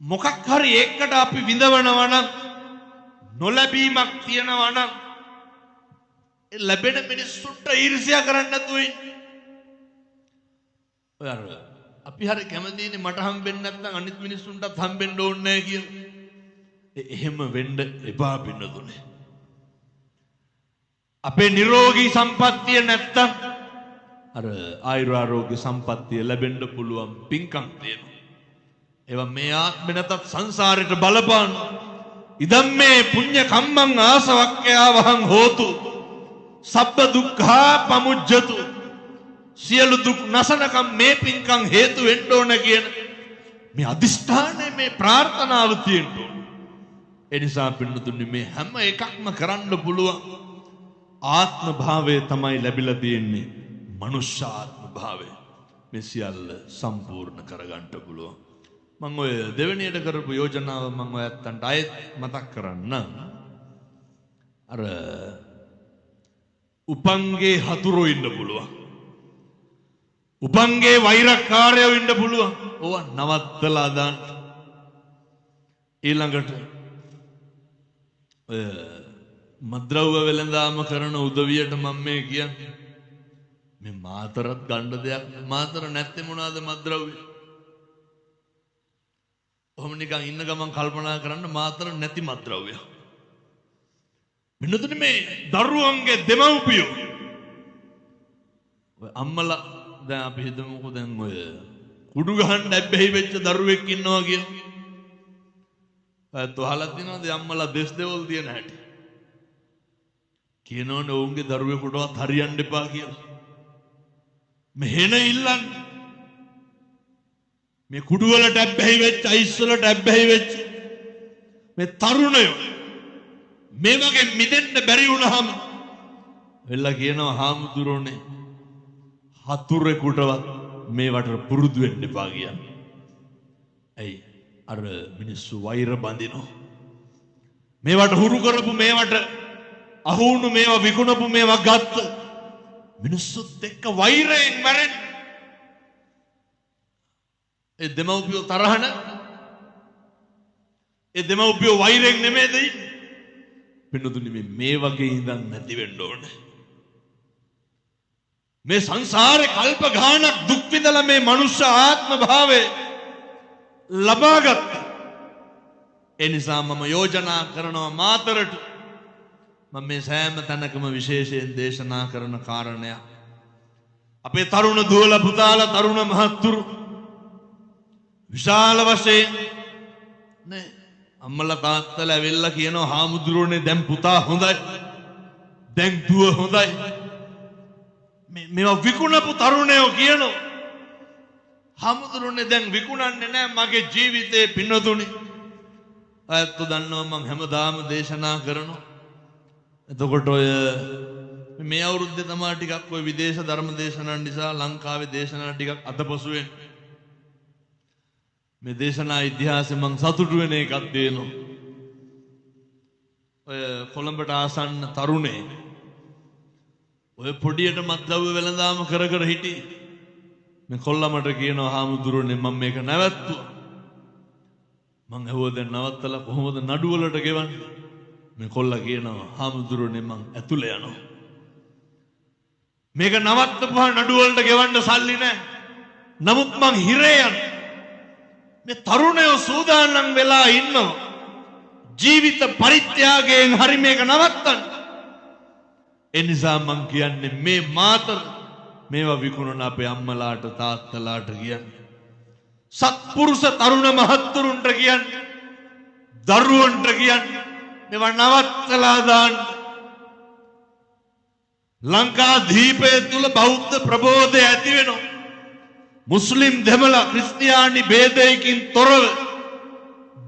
මොකක් හරි ඒකට අපි විඳවනවා නම් නොලැබීමක් තියනවා නම් ලැබෙන මිනිස්සුන්ට ඊර්ෂ්‍යා කරන්න නැතුව අපි හරි කැමතිනේ මට හම්බෙන්නේ නැත්නම් අනිත් මිනිස්සුන්ටත් හම්බෙන්න ඕනේ නැහැ කියලා. එහෙම වෙන්න එපා පින්නතුනේ. අපේ නිරෝගී සම්පත්තිය නැත්තම් අර ආයුරාරෝග්‍ය සම්පත්තිය ලැබෙන්න පුළුවන් පින්කම් තියෙනවා. ඒවා මේ ආත්මෙ නැතත් සංසාරයට බලපාන. ඉදම් මේ පුඤ්ඤ කම්මං ආසවක්ඛ්‍යාවහං හෝතු සබ්බ දුක්ඛා පමුජ්ජතු. සියලු දුක් නැසනකම් මේ පින්කම් හේතු වෙන්න ඕන කියන මේ අදිෂ්ඨානය මේ ප්‍රාර්ථනාව තියෙන්න ඕන. ඒ නිසා පින්නතුනි මේ හැම එකක්ම කරන්න පුළුවන් ආත්ම භාවය තමයි ලැබිලා තියෙන්නේ. මනුෂ්‍ය ආත්ම භාවය මේ සියල්ල සම්පූර්ණ කරගන්න පුළුවන්. මම ඔය දෙවෙනියට කරපු යෝජනාව මම ඔයත්තන්ට ආයෙත් මතක් කරන්න. අර උපංගේ හතුරෝ ඉන්න පුළුවන්. උපංගේ වෛරකාරයෝ ඉන්න පුළුවන්. ඕවා නවත්තලා දාන්න. ඊළඟට ඔය මද්ද්‍රව්‍ය වෙළඳාම කරන උදවියට මම මේ කියන්නේ මේ මාතරත් ගන්න දෙයක් මාතර නැත්තේ මොනවාද මද්ද්‍රව්‍ය? ඔහොම නිකන් ඉන්න ගමන් කල්පනා කරන්න මාතර නැති මද්ද්‍රව්‍ය. මෙන්නතුනේ මේ දරුවන්ගේ දෙමව්පියෝ ඔය අම්මලා දැන් අපි හිතමුකෝ දැන් ඔය කුඩු ගහන්න ඇබ්බැහි වෙච්ච දරුවෙක් ඉන්නවා කියලා. ඔයත් අහලා තියෙනවද අම්මලා දෙස් දෙවල් තියන හැටි? කියනවනේ ඔවුන්ගේ දරුවෙකුටවත් හරියන්න එපා කියලා. මෙහෙන ඉල්ලන්න. මේ කුඩු වලට ඇබ්බැහි වෙච්ච අයිස් වලට ඇබ්බැහි වෙච්ච මේ තරුණයෝ මේ වගේ මිදෙන්න බැරි වුණාම වෙලා කියනවා හාමුදුරනේ හතුරෙකුටවත් මේවට පුරුදු වෙන්න එපා කියන්නේ. ඇයි අර මිනිස්සු වෛර බඳිනවා. මේවට හුරු කරපු මේවට අහුණු මේවා විකුණපු මේවා ගත්ත මිනිස්සුත් එක්ක වෛරයෙන් මැරෙන්න. ඒ දෙමව්පියෝ තරහන ඒ දෙමව්පියෝ වෛරයෙන් නෙමෙයිද ඉන්නේ. පින්නතුනි මේ වගේ ඉඳන් නැති වෙන්න ඕනේ. මේ සංසාරේ කල්ප ගානක් දුක් විඳලා මේ මනුෂ්‍ය ආත්ම භාවය ලබාගත්. ඒ නිසා මම යෝජනා කරනවා මාතරට මම මේ සෑම තැනකම විශේෂයෙන් දේශනා කරන කාරණයක් අපේ තරුණ දුවල පුතාලා තරුණ මහත්තුරු විශාල වශයෙන් නේ අම්මලා තාත්තලා ඇවිල්ලා කියනවා හාමුදුරුවනේ දැන් පුතා හොඳයි දැන් දුව හොඳයි මේවා විකුණපු තරුණයෝ කියනවා හාමුදුරුවනේ දැන් විකුණන්නේ නැහැ මගේ ජීවිතේ පින්නතුනි. අයත් දන්නවා මම හැමදාම දේශනා කරනවා. එතකොට ඔය මේ අවුරුද්දේ තමයි ටිකක් ඔය විදේශ ධර්ම දේශනා නිසා ලංකාවේ දේශනා ටිකක් අතපසු වෙන්නේ. මේ දේශනා ඉතිහාසෙ මං සතුටු වෙන එකක් දෙනවා. ඔය කොළඹට ආසන්න තරුණේ ඔය පොඩියට මත්ද්‍රව්‍ය වෙළඳාම කර කර හිටි මේ කොල්ලමට කියනවා හාමුදුරනේ මම මේක නැවැත්තුවා. මං ඇහුවා දැන් නවත්තලා කොහොමද නඩුවලට ගෙවන්නේ? මේ කොල්ලා කියනවා හාමුදුරනේ මං ඇතුළේ යනවා. මේක නවත්තපුවා නඩුවලට ගෙවන්න සල්ලි නැහැ. නමුත් මං හිරේ යනවා. මේ තරුණයෝ සූදානම් වෙලා ඉන්නවා. ජීවිත පරිත්‍යාගයෙන් හරි මේක නවත්තන්න. ඒ නිසා මං කියන්නේ මේ මාතර මේවා විකුණන අපේ අම්මලාට තාත්තලාට කියන්නේ සත්පුරුෂ තරුණ මහත්තුරුන්ට කියන්නේ දරුවන්ට කියන්නේ මේවා නවත්තලා දාන්න. ලංකාදීපය තුල බෞද්ධ ප්‍රබෝධය ඇති වෙනවා. මුස්ලිම් දෙමළ ක්‍රිස්තියානි ભેදයකින් තොරව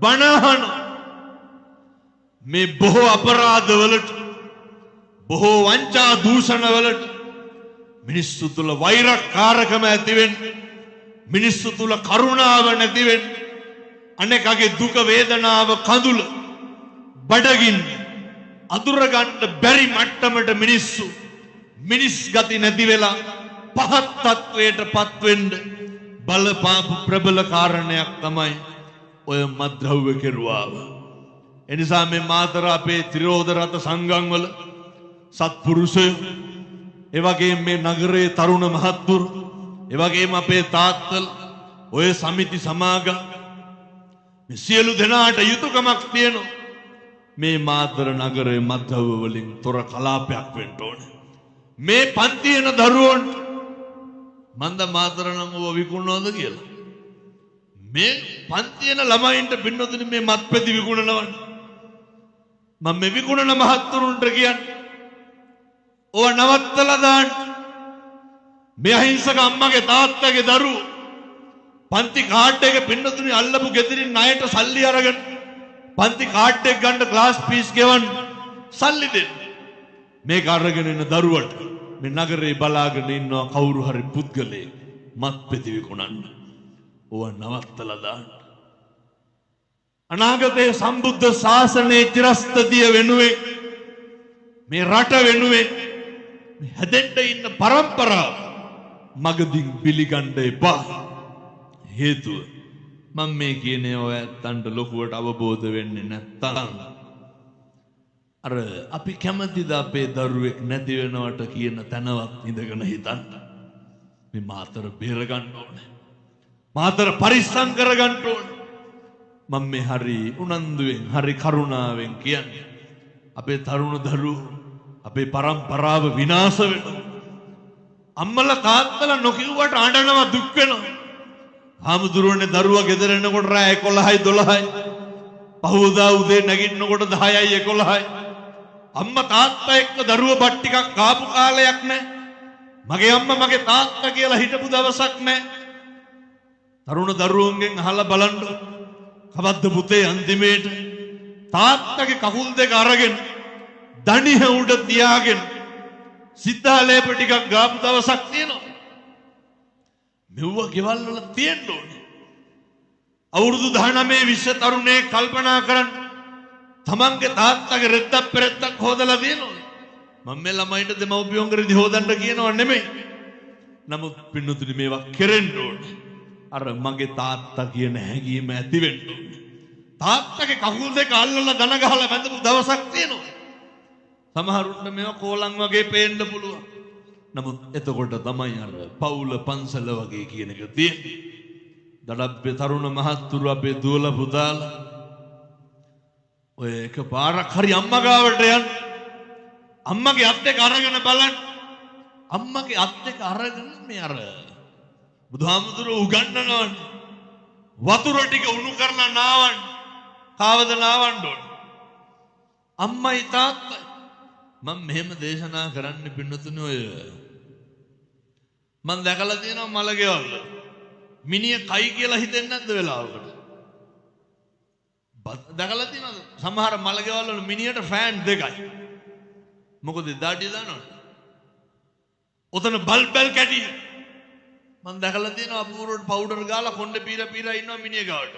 බණහන මේ බොහෝ අපරාධවලට බොහෝ වංචා දූෂණවලට මිනිස්සු තුල වෛරකාරකම ඇති වෙන්නේ. මිනිස්සු තුල කරුණාව නැති වෙන්නේ. අනෙකගේ දුක වේදනාව කඳුල බඩගින්න අදුර ගන්න බැරි මට්ටමට මිනිස්සු මිනිස් ගති නැති වෙලා පහත් තත්වයට පත් වෙන්න බලපාපු ප්‍රබල කාරණයක් තමයි ඔය මද්ද්‍රව්‍ය කෙරුවාව. එනිසා මේ මාතර අපේ ත්‍රිරෝධ රත සංගම් වල සත්පුරුෂයෝ, ඒ වගේම මේ නගරයේ තරුණ මහත්තුරු, ඒ වගේම අපේ තාත්තල, ඔය සමිති සමාගම් මේ සියලු දෙනාට යුතුයකමක් තියෙනවා. මේ මාතර නගරයේ මද්ද්‍රව්‍ය වලින් තොර කලාපයක් වෙන්න ඕනේ. මේ පන්තියන දරුවන්ට මන්ද මාතර නම් ඔව විකුණනවද කියලා. මේ පන්තියන ළමයින්ට පින්නතුනි මේ මත්පැති විකුණනවනේ. මම මේ විකුණන මහත්තුරුන්ට කියන්නේ ඔව නවත්තලා දාන්න. මේ අහිංසක අම්මගේ තාත්තගේ දරුවෝ පන්ති කාඩ් එක පින්නතුනි අල්ලපු ගෙදරින් ණයට සල්ලි අරගෙන පන්ති කාඩ් එක ගන්න ක්ලාස් ෆීස් ගෙවන්න සල්ලි දෙන්න. මේක අරගෙන ඉන්න දරුවට මේ නගරේ බලාගෙන ඉන්නවා කවුරු හරි පුද්ගලයෙක් මත්පැති විකුණන්න. ඕව නවත්තලා දාන්න. අනාගතයේ සම්බුද්ධ ශාසනයේ චිරස්තතිය වෙනුවෙන් මේ රට වෙනුවෙන් මේ හැදෙන්න ඉන්න પરම්පරාව මගදින් පිළිගන්න එපා. හේතුව මම මේ කියන්නේ ඔය ඇත්තන්ට ලොකුවට අවබෝධ වෙන්නේ නැත්තම් අර අපි කැමතිද අපේ දරුවෙක් නැති වෙනවට කියන තැනවත් ඉඳගෙන හිතන්න. මේ මාතර බේර ගන්න ඕනේ. මාතර පරිස්සම් කර ගන්න ඕනේ. මම මේ හරි උනන්දුවෙන් හරි කරුණාවෙන් කියන්නේ අපේ තරුණ දරුවෝ අපේ પરම්පරාව විනාශ වෙනවා. අම්මලා තාත්තලා නොකියුවට අඬනවා දුක් වෙනවා. හාමුදුරුවනේ දරුවා ගෙදර එනකොට රෑ 11යි 12යි පහවදා උදේ නැගිටිනකොට 10යි 11යි අම්මා තාත්තා එක්ක දරුවා බත් ටිකක් කාපු කාලයක් නැහැ. මගේ අම්මා මගේ තාත්තා කියලා හිටපු දවසක් නැහැ. තරුණ දරුවන්ගෙන් අහලා බලන්න කවද්ද පුතේ අන්තිමේට තාත්තගේ කකුල් දෙක අරගෙන දණිහ උඩ තියාගෙන සිතාලේප ටිකක් ගාපු දවසක් තියෙනවා. මෙව්ව ගෙවල් වල තියෙන්න ඕනේ. අවුරුදු 19 20 තරුණේ කල්පනා කරන්න තමන්ගේ තාත්තගේ රෙද්දක් පෙරෙද්දක් හොදලා දෙනවා. මම මේ ළමයින්ට දෙමව්පියෝන් කරදි හොදන්න කියනව නෙමෙයි. නමුත් පින්නතුනි මේවා කෙරෙන්න ඕනේ. අර මගේ තාත්තා කියන හැඟීම ඇති වෙන්න ඕනේ. තාත්තගේ කකුල් දෙක අල්ලලා දන ගහලා බැඳපු දවසක් තියෙනවා. සමහරුන්ට මේවා කෝලම් වගේ පේන්න පුළුවන්. නමුත් එතකොට තමයි අර පවුල පන්සල වගේ කියන එක තියෙන්නේ. දඩබ්බේ තරුණ මහත්තුරු අපේ දුවලා පුතාලා ඔය එක පාරක් හරි අම්මා ගාවට යන්න. අම්මගේ අත් දෙක අරගෙන බලන්න. අම්මගේ අත් දෙක අරගෙන මේ අර බුදුහාමුදුරුවෝ උගන්වනවනේ. වතුර ටික උණු කරලා නාවන්න. කාවද නාවන්න ඕන? අම්මයි තාත්තයි. මම මෙහෙම දේශනා කරන්න පින්නතුනේ ඔය මම දැකලා තියෙනවා මලගෙවල්. මිනිහ කයි කියලා හිතෙන්නේ නැද්ද වෙලාවකට? දැකලා තියෙනවද? සමහර මලගෙවල් වල මිනිහට ෆෑන් දෙකයි. මොකද දාඩිය දානවනේ. ඔතන බල්බල් කැටි. මම දැකලා තියෙනවා අපූර්වට පවුඩර් ගාලා කොණ්ඩේ පීරා ඉන්නවා මිනිහ ගාවට.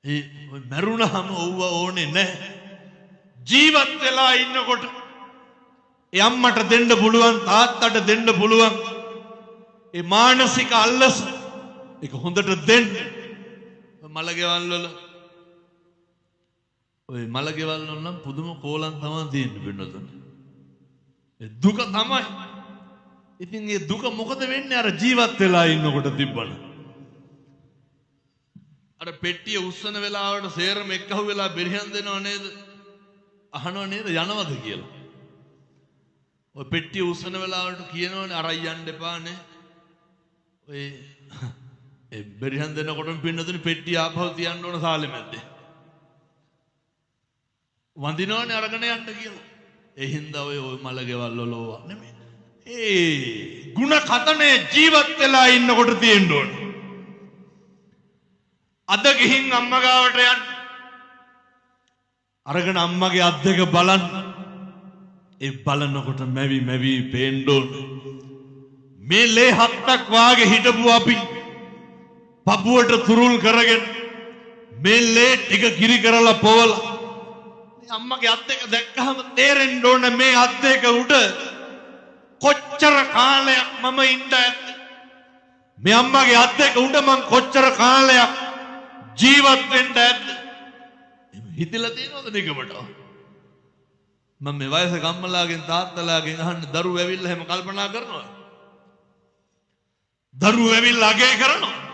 ඒ මරුණාම ඕව ඕනේ නැහැ. ජීවත් වෙලා ඉන්නකොට ඒ අම්මට දෙන්න පුළුවන් තාත්තට දෙන්න පුළුවන් ඒ මානසික අල්ලස ඒක හොඳට දෙන්න. මලගෙවල් වල ඔය මලගෙවල් වල නම් පුදුම කෝලම් තමයි තියෙන්නේ වෙනතන. ඒ දුක තමයි. ඉතින් ඒ දුක මොකද වෙන්නේ අර ජීවත් වෙලා ඉන්නකොට තිබ්බන. අර පෙට්ටිය උස්සන වෙලාවට සේරම එක්කහුව වෙලා බෙරිහන් දෙනව නේද? අහනව නේද යනවද කියලා. ඔය පෙට්ටිය උස්සන වෙලාවට කියනවනේ අරයි යන්න එපානේ. ඔය ඒ බෙරිහන් දෙනකොටම පින්නතුනේ පෙට්ටිය ආපහු තියන්න ඕන සාලෙ මැද්දේ. වඳිනවනේ අරගෙන යන්න කියලා. ඒ හින්දා ඔය මලගෙවල් වල ඕවා නෙමෙයි. ඒ ಗುಣ කතනේ ජීවත් වෙලා ඉන්නකොට තියෙන්න ඕනේ. අද ගිහින් අම්මා ගාවට යන්න. අරගෙන අම්මගේ අත් දෙක බලන්න. ඒ බලනකොට මැවි පේන්න ඕනේ. මේ ලේ හත්තක් වාගේ හිටපු අපි පපුවට තුරුල් කරගෙන මේ ලේ ටික කිරි කරලා පොවලා අම්මගේ අත් දෙක දැක්කහම තේරෙන්න ඕනේ මේ අත් දෙක උඩ කොච්චර කාලයක් මම ඉඳ ඇද්ද. මේ අම්මගේ අත් දෙක උඩ මං කොච්චර කාලයක් ජීවත් වෙන්න ඇද්ද? හිතලා තියෙනවද නිකමට? මම මේ වයස ගම්මලාගෙන් තාත්තලාගෙන් අහන්නේ දරුවෝ ඇවිල්ලා එහෙම කල්පනා කරනවා. දරුවෝ ඇවිල්ලා අගය කරනවා.